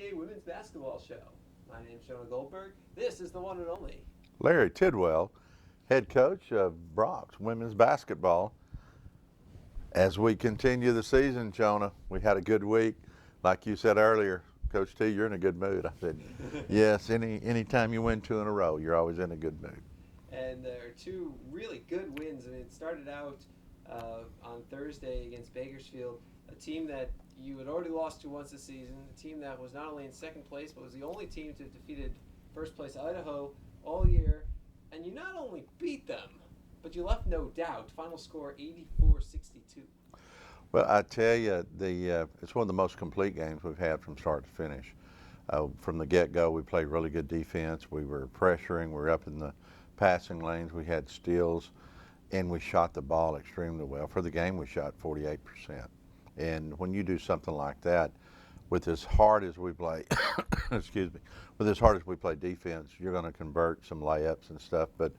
UTPA Women's Basketball Show. My name's Jonah Goldberg. This is the one and only. Larry Tidwell, head coach of Brock's women's basketball. As we continue the season, Jonah, we had a good week. Like you said earlier, Coach T, you're in a good mood. I said, yes, anytime you win two in a row, you're always in a good mood. And there are two really good wins. I mean, it started out on Thursday against Bakersfield, a team that you had already lost to once this season, a team that was not only in second place, but was the only team to have defeated first place Idaho all year. And you not only beat them, but you left no doubt. Final score 84-62. Well, I tell you, it's one of the most complete games we've had from start to finish. From the get-go, we played really good defense. We were pressuring. We were up in the passing lanes. We had steals, and we shot the ball extremely well. For the game, we shot 48%. And when you do something like that, with as hard as we play, excuse me, with as hard as we play defense, you're going to convert some layups and stuff. But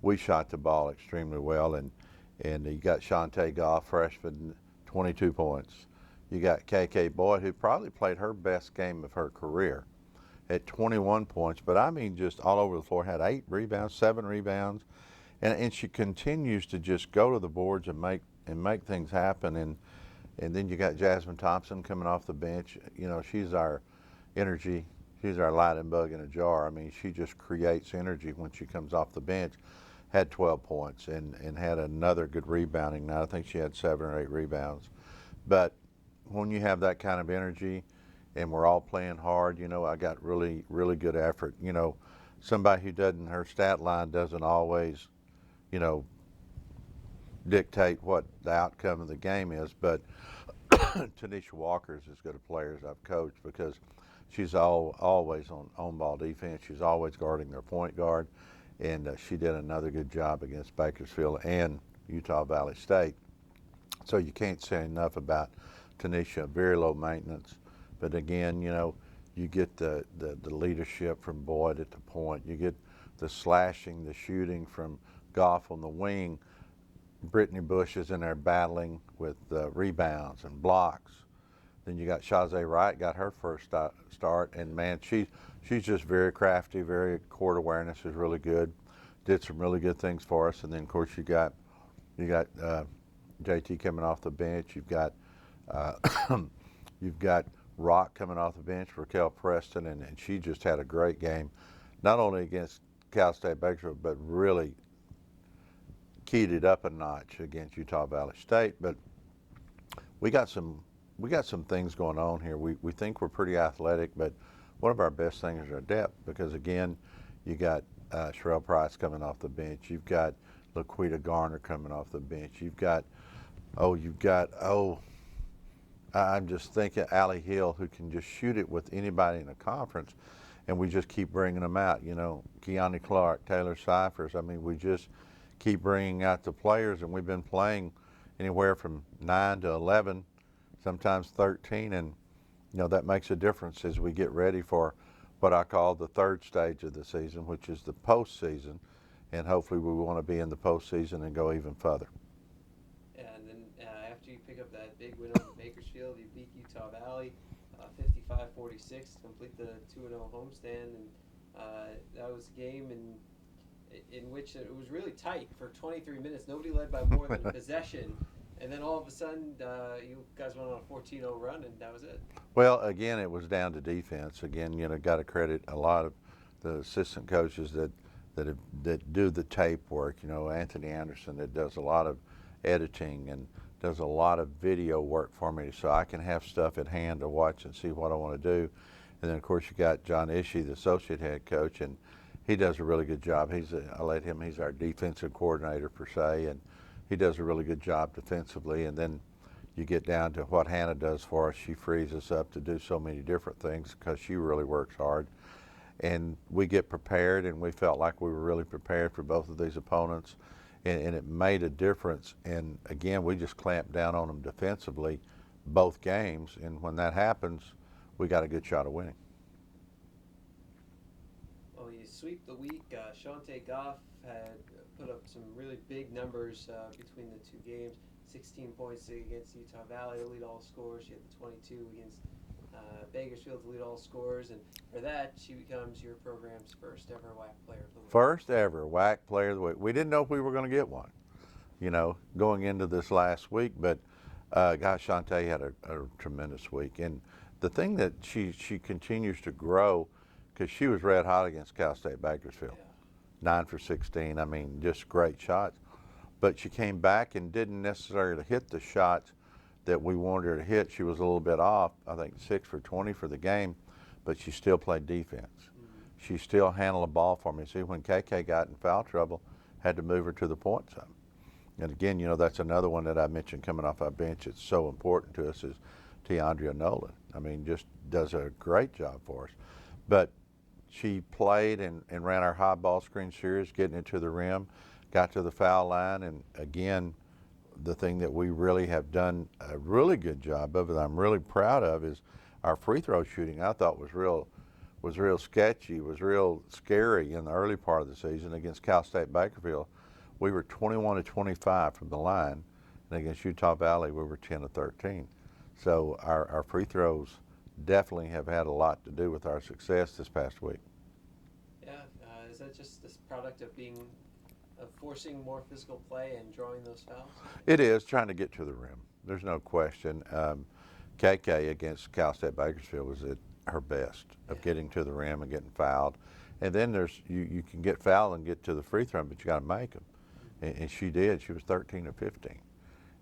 we shot the ball extremely well, and you got Shantae Goff, freshman, 22 points. You got KK Boyd, who probably played her best game of her career at 21 points. But I mean, just all over the floor, had 8 rebounds, 7 rebounds, and she continues to just go to the boards and make things happen. And then you got Jasmine Thompson coming off the bench. You know, she's our energy. She's our lightning bug in a jar. I mean, she just creates energy when she comes off the bench. Had 12 points and had another good rebounding night. I think she had 7 or 8 rebounds. But when you have that kind of energy and we're all playing hard, you know, I got really, really good effort. You know, somebody who doesn't, her stat line doesn't always, you know, dictate what the outcome of the game is, but Tanisha Walker is as good a player as I've coached because she's always on ball defense. She's always guarding their point guard, and she did another good job against Bakersfield and Utah Valley State. So you can't say enough about Tanisha. Very low maintenance, but again, you know, you get the leadership from Boyd at the point. You get the slashing, the shooting from Goff on the wing. Brittany Bush is in there battling with rebounds and blocks. Then you got Shazay Wright, got her first start, and man, she's just very crafty, very court awareness is really good. Did some really good things for us, and then of course you got JT coming off the bench. You've got you've got Rock coming off the bench, Raquel Preston, and she just had a great game, not only against Cal State Bakersfield, but really keyed it up a notch against Utah Valley State. But we got some things going on here. We think we're pretty athletic, but one of our best things is our depth because again, you got Sherelle Price coming off the bench. You've got Laquita Garner coming off the bench. I'm just thinking Allie Hill, who can just shoot it with anybody in the conference, and we just keep bringing them out. You know, Keani Clark, Taylor Cyphers. I mean, we just keep bringing out the players, and we've been playing anywhere from 9 to 11, sometimes 13, and you know that makes a difference as we get ready for what I call the third stage of the season, which is the postseason, and hopefully we want to be in the postseason and go even further. And then after you pick up that big win over Bakersfield, you beat Utah Valley 55-46 to complete the 2-0 homestand, and that was a game in which it was really tight for 23 minutes. Nobody led by more than a possession. And then all of a sudden, you guys went on a 14-0 run, and that was it. Well, again, it was down to defense. Again, you know, got to credit a lot of the assistant coaches that do the tape work. You know, Anthony Anderson that does a lot of editing and does a lot of video work for me, so I can have stuff at hand to watch and see what I want to do. And then, of course, you got John Ishii, the associate head coach, and he does a really good job. He's our defensive coordinator per se, and he does a really good job defensively. And then you get down to what Hannah does for us. She frees us up to do so many different things because she really works hard. And we get prepared, and we felt like we were really prepared for both of these opponents, and it made a difference. And again, we just clamped down on them defensively both games, and when that happens, we got a good shot of winning. Well, you sweep the week. Shantae Goff had put up some really big numbers between the two games. 16 points against Utah Valley, the lead all scorers. She had the 22 against Bakersfield to lead all scores, and for that, she becomes your program's first ever WAC Player of the Week. First ever WAC Player of the Week. We didn't know if we were going to get one, going into this last week, but gosh, Shantae had a tremendous week. And the thing that she continues to grow, because she was red hot against Cal State Bakersfield. Yeah. 9 for 16. I mean, just great shots. But she came back and didn't necessarily hit the shots that we wanted her to hit. She was a little bit off, I think 6 for 20 for the game, but she still played defense. Mm-hmm. She still handled the ball for me. See, when KK got in foul trouble, had to move her to the point zone. And again, that's another one that I mentioned coming off our bench. It's so important to us is Tiandria Nolan. I mean, just does a great job for us. But she played and ran our high ball screen series, getting it to the rim, got to the foul line, and again, the thing that we really have done a really good job of, that I'm really proud of, is our free throw shooting. I thought was real sketchy, was real scary in the early part of the season against Cal State Bakersfield. We were 21 to 25 from the line, and against Utah Valley we were 10 to 13. So our free throws definitely have had a lot to do with our success this past week. Yeah, is that just this product of forcing more physical play and drawing those fouls? It is, trying to get to the rim. There's no question. KK against Cal State Bakersfield was at her best of getting to the rim and getting fouled. And then you can get fouled and get to the free throw, but you got to make them. And she did. She was 13 of 15.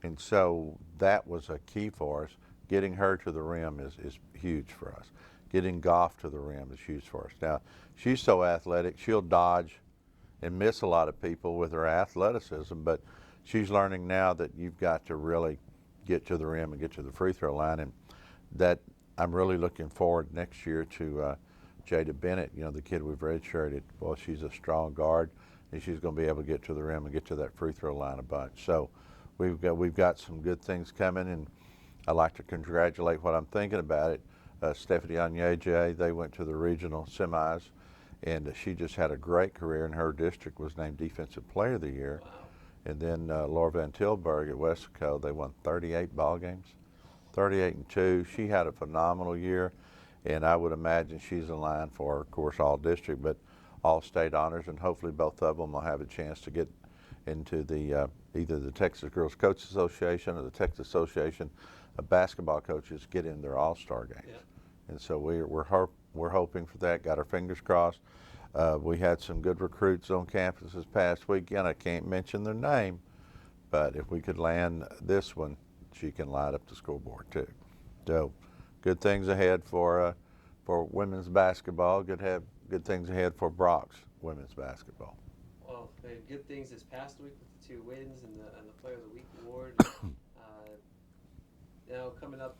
And so that was a key for us. Getting her to the rim is huge for us. Getting Goff to the rim is huge for us. Now, she's so athletic, she'll dodge and miss a lot of people with her athleticism, but she's learning now that you've got to really get to the rim and get to the free throw line. And that I'm really looking forward next year to Jada Bennett, the kid we've redshirted. Well, she's a strong guard, and she's going to be able to get to the rim and get to that free throw line a bunch. So we've got some good things coming, and I'd like to congratulate what I'm thinking about it. Stephanie Anyeje, they went to the regional semis, and she just had a great career in her district, was named Defensive Player of the Year. Wow. And then Laura Van Tilburg at Westco, they won 38 ball games, 38-2. She had a phenomenal year, and I would imagine she's in line for, of course, all district, but all state honors, and hopefully both of them will have a chance to get into the either the Texas Girls Coaches Association or the Texas Association of Basketball Coaches get in their all-star games. Yeah. And so we're hoping for that. Got our fingers crossed. We had some good recruits on campus this past weekend. I can't mention their name, but if we could land this one, she can light up the scoreboard too. So, good things ahead for women's basketball. Good things ahead for Brock's women's basketball. Well, they had good things this past week with the 2 wins and the Player of the Week award. Now coming up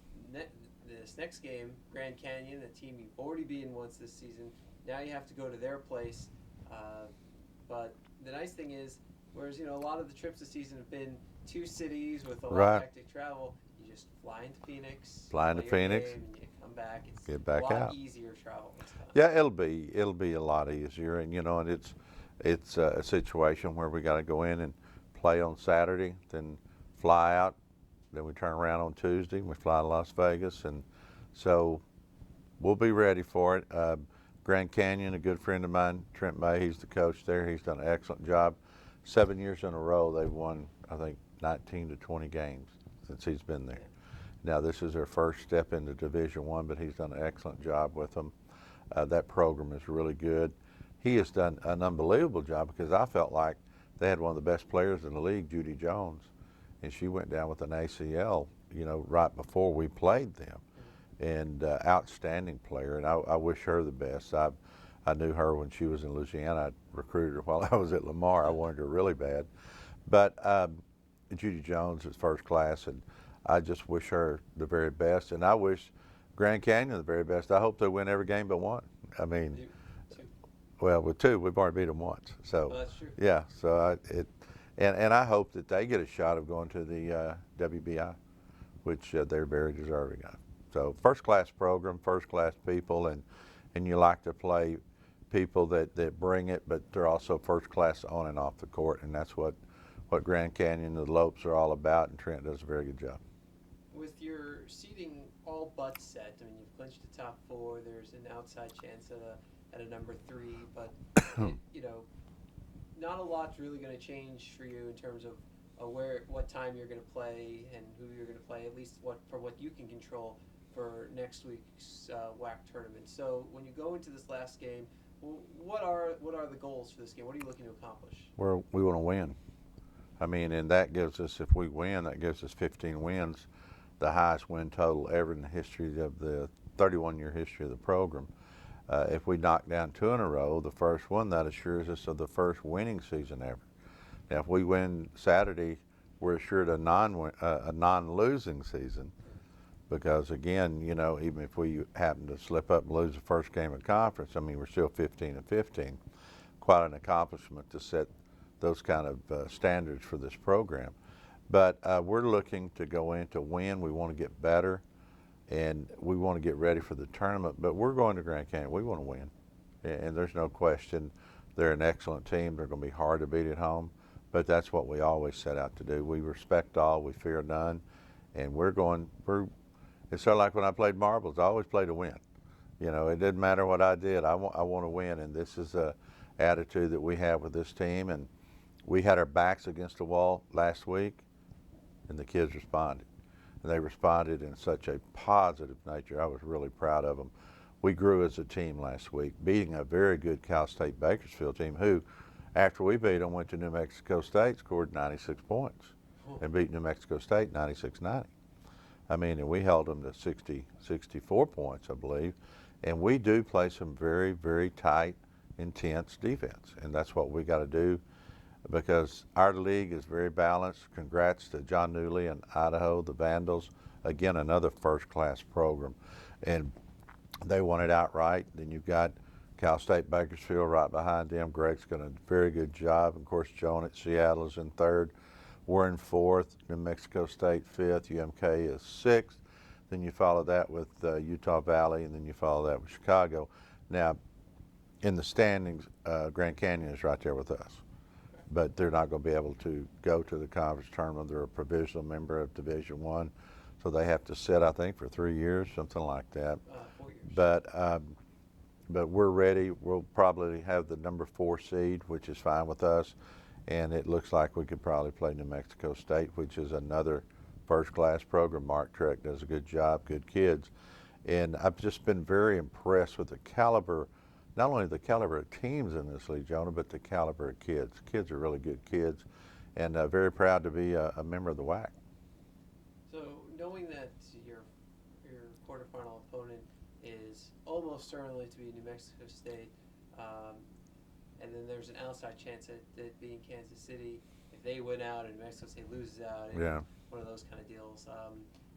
this next game, Grand Canyon, a team you've already beaten once this season. Now you have to go to their place. But the nice thing is, whereas a lot of the trips this season have been 2 cities with a lot of hectic travel, you just fly into Phoenix. Fly into Phoenix. Game, and you come back. It's get back a lot out. easier travel this time. Yeah, it'll be a lot easier, and and it's a situation where we got to go in and play on Saturday, then fly out, then we turn around on Tuesday and we fly to Las Vegas, and so we'll be ready for it. Grand Canyon, a good friend of mine, Trent May, he's the coach there. He's done an excellent job. 7 years in a row, they've won, I think, 19 to 20 games since he's been there. Now, this is their first step into Division I, but he's done an excellent job with them. That program is really good. He has done an unbelievable job because I felt like they had one of the best players in the league, Judy Jones, and she went down with an ACL, right before we played them. And outstanding player, and I wish her the best. I knew her when she was in Louisiana. I recruited her while I was at Lamar. I wanted her really bad. But Judy Jones is first class, and I just wish her the very best. And I wish Grand Canyon the very best. I hope they win every game but one. I mean, well, with 2, we've already beat them once. So, well, that's true. Yeah, so and I hope that they get a shot of going to the WBI, which they're very deserving of. So first-class program, first-class people, and you like to play people that bring it, but they're also first-class on and off the court, and that's what Grand Canyon, the Lopes are all about, and Trent does a very good job. With your seating all but set, I mean, you've clinch the top four. There's an outside chance at a number three, but you know, not a lot's really going to change for you in terms of what time you're going to play and who you're going to play. At least what you can control for next week's WAC tournament. So when you go into this last game, what are the goals for this game? What are you looking to accomplish? We want to win. I mean, and that gives us, if we win, that gives us 15 wins, the highest win total ever in the history of the 31-year history of the program. If we knock down two in a row, the first one, that assures us of the first winning season ever. Now, if we win Saturday, we're assured a non-losing season, because again, you know, even if we happen to slip up and lose the first game of conference, I mean, we're still 15-15. Quite an accomplishment to set those kind of standards for this program. But we're looking to go in to win. We want to get better, and we want to get ready for the tournament. But we're going to Grand Canyon. We want to win, and there's no question. They're an excellent team. They're going to be hard to beat at home, but that's what we always set out to do. We respect all, we fear none, and it's sort of like when I played marbles. I always played to win. You know, it didn't matter what I did. I want to win, and this is a attitude that we have with this team. And we had our backs against the wall last week, and the kids responded. And they responded in such a positive nature. I was really proud of them. We grew as a team last week, beating a very good Cal State Bakersfield team who, after we beat them, went to New Mexico State, scored 96 points, and beat New Mexico State 96-90. I mean, and we held them to 64 points, I believe. And we do play some very, very tight, intense defense. And that's what we got to do, because our league is very balanced. Congrats to John Newley and Idaho, the Vandals. Again, another first-class program. And they won it outright. Then you've got Cal State Bakersfield right behind them. Greg's done a very good job. Of course, Jonah at Seattle is in third. We're in fourth. New Mexico State fifth. UMK is sixth. Then you follow that with Utah Valley, and then you follow that with Chicago. Now, in the standings, Grand Canyon is right there with us, but they're not going to be able to go to the conference tournament. They're a provisional member of Division I, so they have to sit, I think, for 3 years, something like that. 4 years. But we're ready. We'll probably have the number 4 seed, which is fine with us, and it looks like we could probably play New Mexico State, which is another first-class program. Mark Trek does a good job, good kids, and I've just been very impressed with the caliber, not only the caliber of teams in this league, Jonah, but the caliber of kids. Kids are really good kids, and very proud to be a member of the WAC. So knowing that your quarterfinal opponent is almost certainly to be New Mexico State, and then there's an outside chance at it being Kansas City if they win out and New Mexico State loses out. Yeah. One of those kind of deals.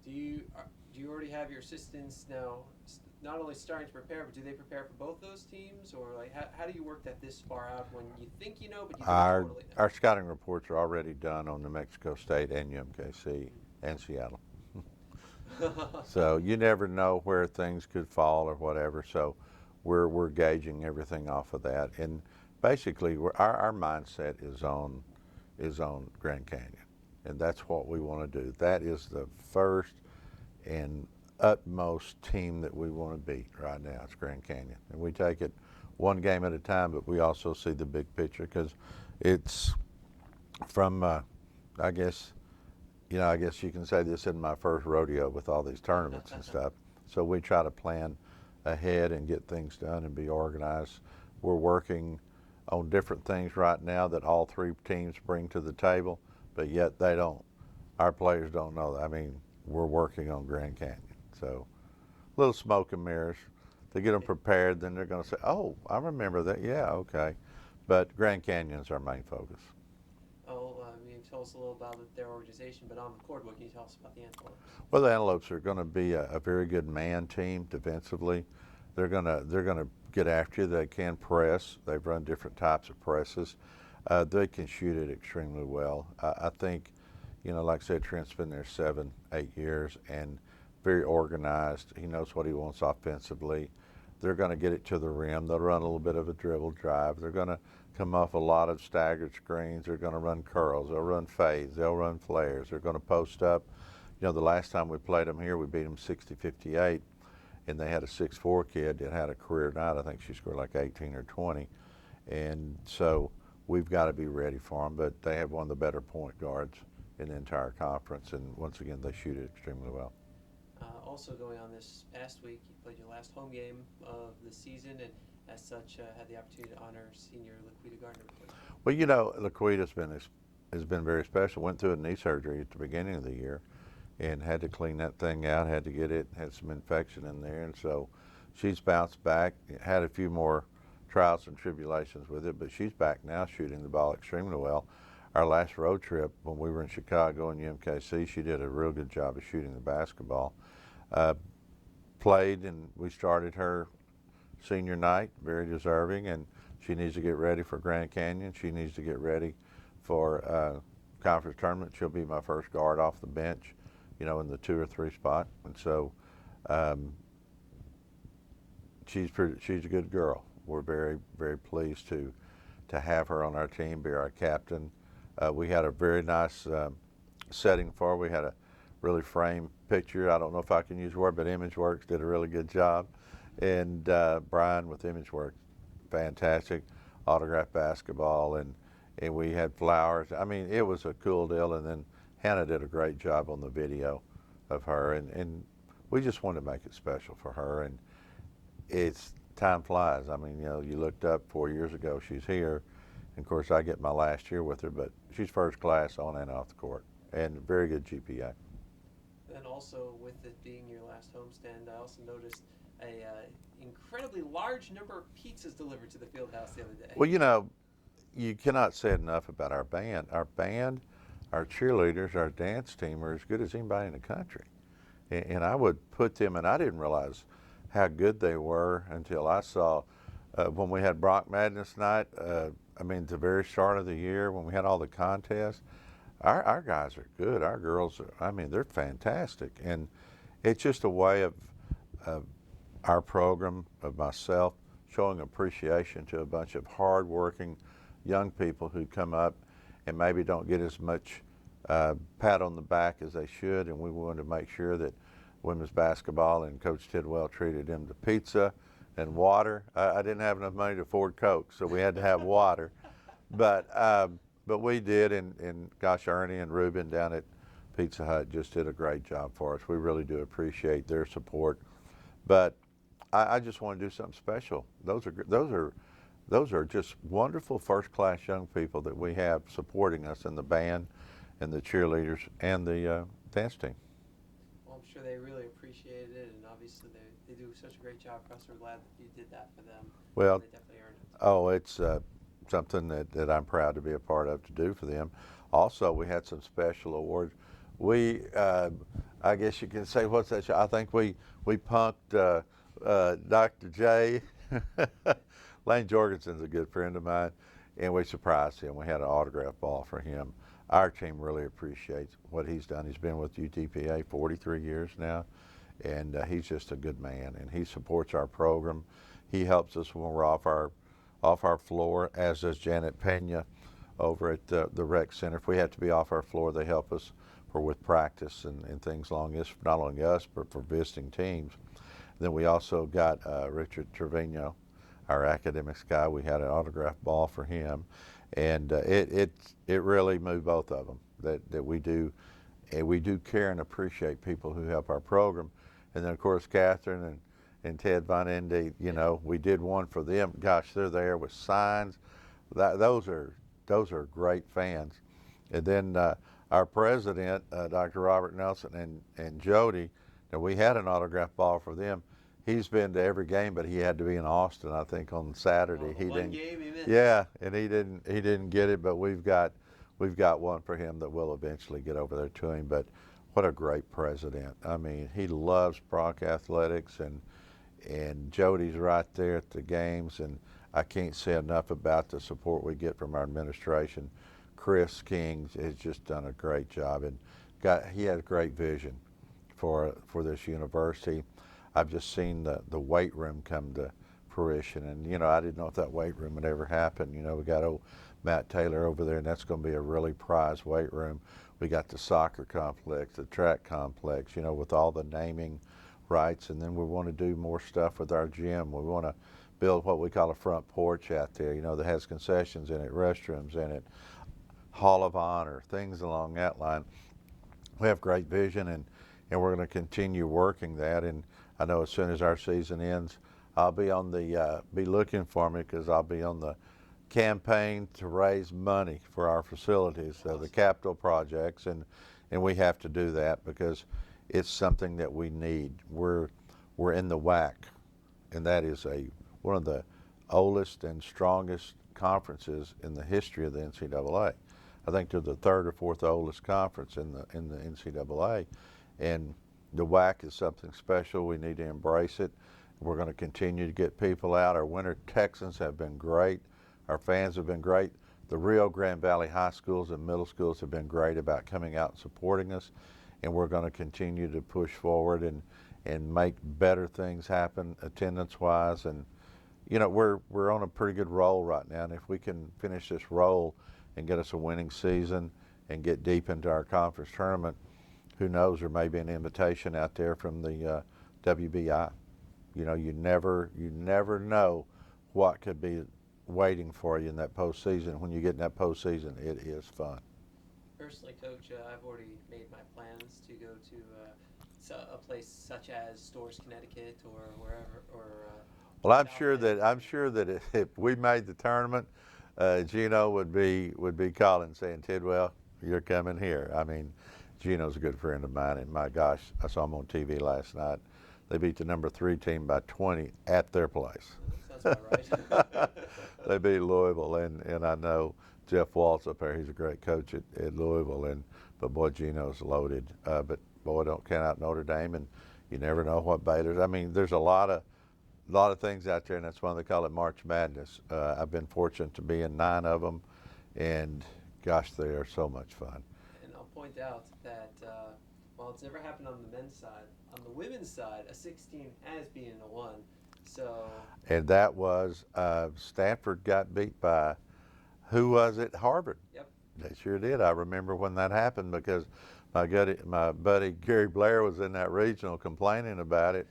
Do you already have your assistants now not only starting to prepare, but do they prepare for both those teams, or like how do you work that this far out when you think you know, but you don't totally know? Our scouting reports are already done on New Mexico State and UMKC and Seattle. So you never know where things could fall or whatever. So we're gauging everything off of that, and basically our mindset is on Grand Canyon, and that's what we want to do. That is the first and utmost team that we want to beat right now. It's Grand Canyon, and we take it one game at a time, but we also see the big picture, because it's from I guess you can say this isn't my first rodeo with all these tournaments and stuff. So we try to plan ahead and get things done and be organized. We're working on different things right now that all 3 teams bring to the table, but yet our players don't know that. I mean, we're working on Grand Canyon. So a little smoke and mirrors to get them prepared. Then they're going to say, oh, I remember that. Yeah, okay. But Grand Canyon's our main focus. Tell us a little about their organization, but on the court, what can you tell us about the Antelopes? Well, the Antelopes are going to be a very good man team defensively. They're going to get after you. They can press. They've run different types of presses. They can shoot it extremely well. I think, like I said, Trent's been there 7, 8 years and very organized. He knows what he wants offensively. They're going to get it to the rim. They'll run a little bit of a dribble drive. They're going to come off a lot of staggered screens. They're going to run curls. They'll run fades. They'll run flares. They're going to post up. The last time we played them here, we beat them 60-58. and they had a 6'4" kid that had a career night. I think she scored like 18 or 20. And so we've got to be ready for them. But they have one of the better point guards in the entire conference, and once again, they shoot it extremely well. Also going on this past week, you played your last home game of the season, and as such, had the opportunity to honor senior Laquita Gardner. Well, Laquita's has been very special. Went through a knee surgery at the beginning of the year, and had to clean that thing out. Had to get it. Had some infection in there, and so she's bounced back. Had a few more trials and tribulations with it, but she's back now, shooting the ball extremely well. Our last road trip when we were in Chicago and UMKC, she did a real good job of shooting the basketball. Played, and we started her senior night, very deserving, and she needs to get ready for Grand Canyon. She needs to get ready for conference tournament. She'll be my first guard off the bench, in the 2 or 3 spot, and so she's a good girl. We're very, very pleased to have her on our team, be our captain. We had a very nice setting for her. We had a really framed picture. I don't know if I can use the word, but ImageWorks did a really good job. And Brian with ImageWorks, fantastic, autographed basketball, and we had flowers. I mean, it was a cool deal. And then Hannah did a great job on the video of her, and we just wanted to make it special for her. And it's time flies. I mean, you looked up 4 years ago, she's here. And of course, I get my last year with her, but she's first class on and off the court, and very good GPA. And also, with it being your last homestand, I also noticed a incredibly large number of pizzas delivered to the field house the other day. Well, you cannot say enough about our band. Our band, our cheerleaders, our dance team are as good as anybody in the country. And I would put them, and I didn't realize how good they were until I saw when we had Brock Madness night. The very start of the year when we had all the contests, our guys are good. Our girls, they're fantastic. And it's just a way of our program, of myself, showing appreciation to a bunch of hardworking young people who come up and maybe don't get as much pat on the back as they should. And we wanted to make sure that women's basketball and Coach Tidwell treated them to pizza and water. I didn't have enough money to afford Coke, so we had to have water. But we did, and gosh, Ernie and Ruben down at Pizza Hut just did a great job for us. We really do appreciate their support. But I just want to do something special. Those are just wonderful first-class young people that we have supporting us in the band and the cheerleaders and the dance team. Well, I'm sure they really appreciated it, and obviously they do such a great job for us. We're glad that you did that for them. Well, they definitely earned it. Oh, it's something that I'm proud to be a part of, to do for them. Also, we had some special awards. We, I guess you can say, what's that show? I think we punked Dr. J. Lane Jorgensen's a good friend of mine, and we surprised him. We had an autograph ball for him. Our team really appreciates what he's done. He's been with UTPA 43 years now, and he's just a good man, and he supports our program. He helps us when we're off our floor, as does Janet Pena over at the rec center. If we have to be off our floor, they help us with practice and things along this, not only us, but for visiting teams. Then we also got Richard Trevino, our academics guy. We had an autograph ball for him, and it really moved both of them that we do, and we do care and appreciate people who help our program. And then of course Catherine and Ted Von Indy, we did one for them. Gosh, they're there with signs. Those are great fans. And then our president, Dr. Robert Nelson, and Jody, now we had an autograph ball for them. He's been to every game, but he had to be in Austin, I think, on Saturday. He didn't. Game he missed. Yeah, and he didn't get it, but we've got one for him that we'll eventually get over there to him. But what a great president! I mean, he loves Bronc athletics, and Jody's right there at the games, and I can't say enough about the support we get from our administration. Chris King has just done a great job, and he had a great vision for this university. I've just seen the weight room come to fruition, and I didn't know if that weight room would ever happen. We got old Matt Taylor over there, and that's going to be a really prized weight room. We got the soccer complex, the track complex, with all the naming rights, and then we want to do more stuff with our gym. We want to build what we call a front porch out there, that has concessions in it, restrooms in it, Hall of Honor, things along that line. We have great vision, and we're going to continue working that. And I know as soon as our season ends, I'll be on the be looking for me, because I'll be on the campaign to raise money for our facilities, the capital projects, and we have to do that because it's something that we need. We're in the WAC, and that is one of the oldest and strongest conferences in the history of the NCAA. I think they're the third or fourth oldest conference in the NCAA, and the WAC is something special. We need to embrace it. We're going to continue to get people out. Our Winter Texans have been great. Our fans have been great. The Rio Grande Valley high schools and middle schools have been great about coming out and supporting us, and we're going to continue to push forward and make better things happen attendance-wise. And we're on a pretty good roll right now, and if we can finish this roll and get us a winning season and get deep into our conference tournament, who knows, there may be an invitation out there from the WBI. You never know what could be waiting for you in that postseason. When you get in that postseason, it is fun. Personally, Coach, I've already made my plans to go to a place such as Storrs, Connecticut, or wherever. Well, I'm sure that if we made the tournament, Gino would be calling saying, "Tidwell, you're coming here." I mean, Gino's a good friend of mine, and my gosh, I saw him on TV last night. They beat the number 3 team by 20 at their place. Sounds about right. They beat Louisville, and I know Jeff Waltz up there. He's a great coach at Louisville, but boy, Gino's loaded. But boy, don't count out Notre Dame, and you never know what Baylor's. I mean, there's a lot of things out there, and that's why they call it March Madness. I've been fortunate to be in 9 of them, and gosh, they are so much fun. And I'll point out that while it's never happened on the men's side, on the women's side, a 16 has beaten a 1. So. And that was Stanford got beat by, who was it? Harvard. Yep. They sure did. I remember when that happened because my buddy Gary Blair was in that regional complaining about it,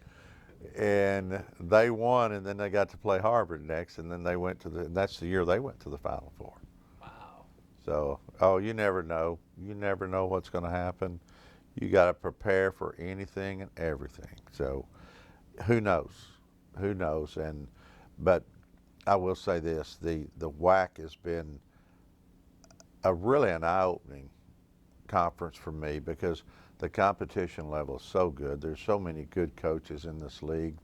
and they won, and then they got to play Harvard next, and then they went that's the year they went to the Final Four. Wow. So, you never know. You never know what's going to happen. You got to prepare for anything and everything. So, who knows? Who knows? But I will say this: the WAC has been really an eye-opening conference for me because the competition level is so good. There's so many good coaches in this league,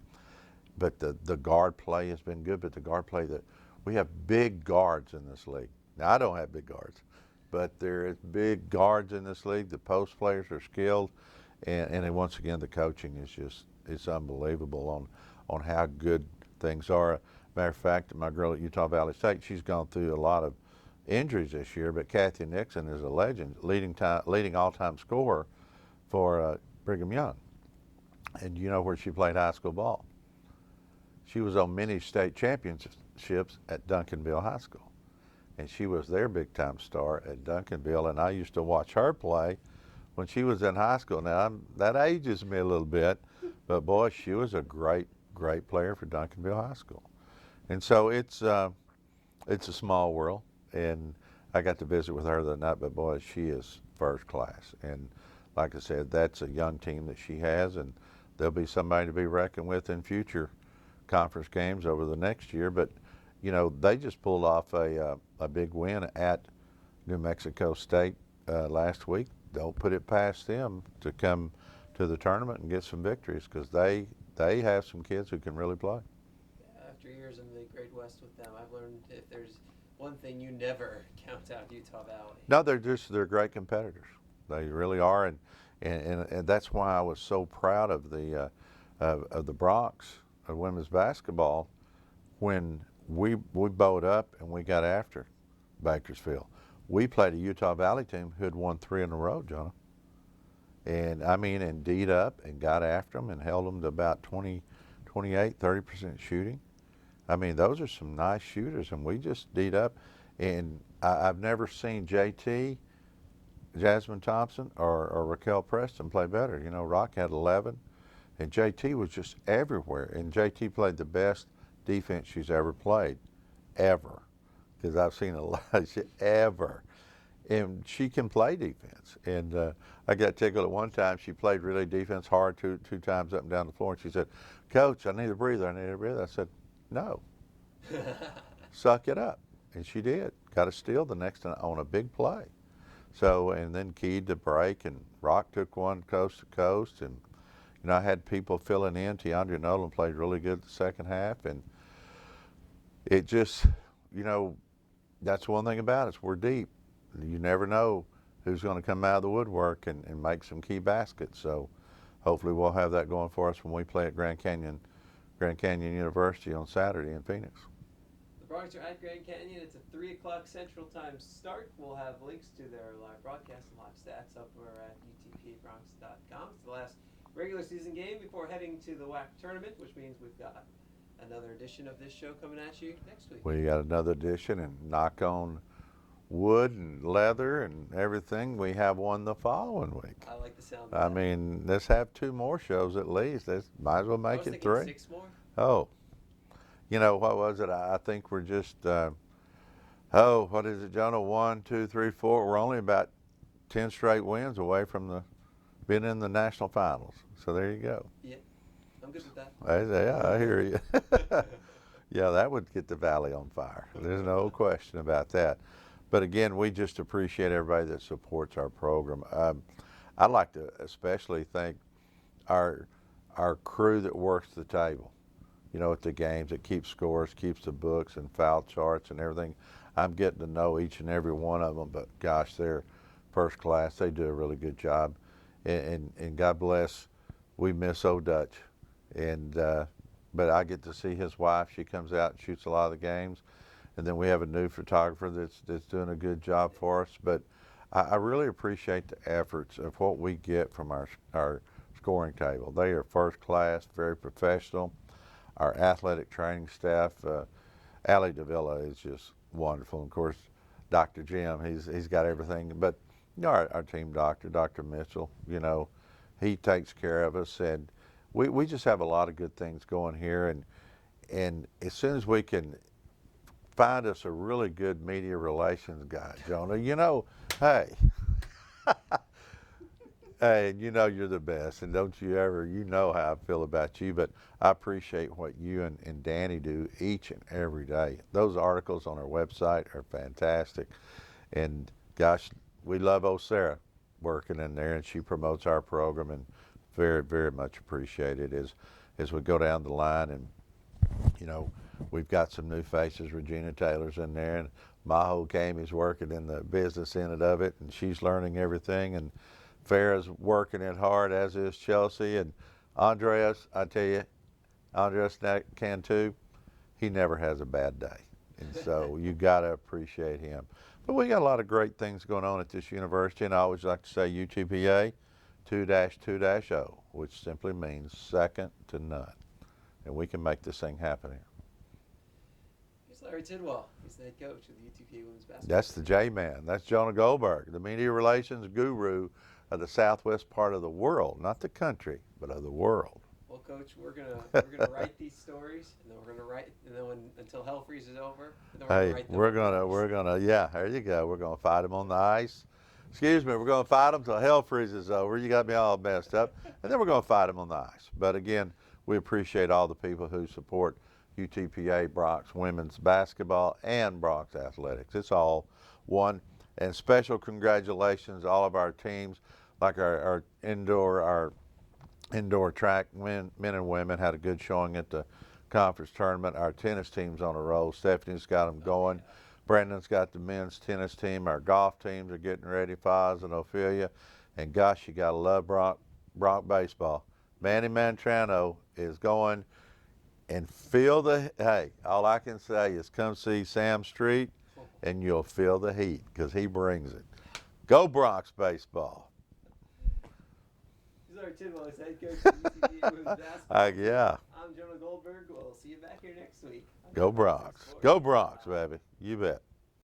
but the guard play has been good. But the guard play, that we have big guards in this league. Now I don't have big guards, but there is big guards in this league. The post players are skilled, and then once again the coaching is it's unbelievable on how good things are. Matter of fact, my girl at Utah Valley State, she's gone through a lot of injuries this year, but Kathy Nixon is a legend, leading all-time scorer for Brigham Young. And you know where she played high school ball? She was on many state championships at Duncanville High School, and she was their big-time star at Duncanville. And I used to watch her play when she was in high school. Now that ages me a little bit, but boy, she was a great player for Duncanville High School. And so it's a small world, and I got to visit with her the night, but boy, she is first class. And like I said, that's a young team that she has, and there'll be somebody to be reckoned with in future conference games over the next year. But they just pulled off a big win at New Mexico State last week. Don't put it past them to come to the tournament and get some victories, because they have some kids who can really play. After years in the Great West with them, I've learned if there's one thing, you never count out Utah Valley. No, they're great competitors. They really are, and that's why I was so proud of the Bronx of women's basketball when we bowed up and we got after Bakersfield. We played a Utah Valley team who had won 3 in a row, Jonah. And D'd up and got after them and held them to about 30% shooting. I mean, those are some nice shooters, and we just D'd up. And I've never seen JT, Jasmine Thompson, or Raquel Preston play better. Rock had 11. And JT was just everywhere. And JT played the best defense she's ever played, ever. Because I've seen a lot, ever. And she can play defense. And I got tickled at one time. She played really defense hard two times up and down the floor. And she said, "Coach, I need a breather. I need a breather." I said, "No, suck it up." And she did. Got a steal the next time on a big play. So, and then keyed the break, and Rock took one coast to coast. And, you know, I had people filling in. Tiandra Nolan played really good the second half. And it just, you know, that's one thing about us. We're deep. You never know who's going to come out of the woodwork and make some key baskets. So hopefully we'll have that going for us when we play at Grand Canyon University on Saturday in Phoenix. The Broncs are at Grand Canyon. It's a 3 o'clock Central Time start. We'll have links to their live broadcast and live stats up over at UTPABronx.com. It's the last regular season game before heading to the WAC tournament, which means we've got another edition of this show coming at you next week. We got another edition, and knock on wood and leather and everything, we have one the following week. I like the sound of I that. mean, let's have 2 more shows at least. Let's, might as well make it 3. 6 more? Oh, you know, what was it? I think we're just, what is it, Jonah? 1, 2, 3, 4. We're only about 10 straight wins away from being in the national finals. So there you go. Yeah, I'm good with that. Yeah, I hear you. Yeah, that would get the valley on fire. There's no question about that. But again, we just appreciate everybody that supports our program. I'd like to especially thank our crew that works the table, you know, at the games, that keeps scores, keeps the books and foul charts and everything. I'm getting to know each and every one of them, but gosh, they're first class. They do a really good job. And God bless, we miss old Dutch. And but I get to see his wife. She comes out and shoots a lot of the games. And then we have a new photographer that's doing a good job for us. But I really appreciate the efforts of what we get from our scoring table. They are first class, very professional. Our athletic training staff, Ali Davila is just wonderful. And of course, Dr. Jim, he's got everything. But you know, our team doctor, Dr. Mitchell, you know, he takes care of us. And we just have a lot of good things going here. And as soon as we can find us a really good media relations guy, Jonah, you know, hey, hey, you know you're the best, and don't you ever, you know how I feel about you, but I appreciate what you and Danny do each and every day. Those articles on our website are fantastic, and gosh, we love old Sarah working in there, and she promotes our program, and very, very much appreciated as we go down the line. And you know, we've got some new faces. Regina Taylor's in there, and Maho Kamey's working in the business end of it, and she's learning everything. And Farrah's working it hard, as is Chelsea. And Andreas, I tell you, Andreas Cantu, he never has a bad day. And so you got to appreciate him. But we got a lot of great things going on at this university, and I always like to say UTPA 2-2-0, which simply means second to none. And we can make this thing happen here. Here's Larry Tidwell. He's the head coach of the UTPA women's basketball. That's the J-Man. That's Jonah Goldberg, the media relations guru of the southwest part of the world, not the country, but of the world. Well, Coach, we're gonna write these stories, and then we're gonna write, and then until hell freezes over, then we're gonna yeah, there you go. We're gonna fight them on the ice. Excuse me, we're gonna fight them till hell freezes over. You got me all messed up, and then we're gonna fight them on the ice. But again, we appreciate all the people who support UTPA Bronx women's basketball and Bronx athletics. It's all one. And special congratulations to all of our teams, like our indoor track men and women had a good showing at the conference tournament. Our tennis team's on a roll. Stephanie's got them going. Brandon's got the men's tennis team. Our golf teams are getting ready, Foz and Ophelia. And gosh, you gotta love Bronx baseball. Manny Mantrano is going, and hey, all I can say is come see Sam Street and you'll feel the heat, because he brings it. Go Bronx baseball. He's Larry Tidwell, he's head coach of UTPA women's basketball. Yeah. I'm Jonah Goldberg. We'll see you back here next week. Go Bronx. Go Bronx, baby. You bet.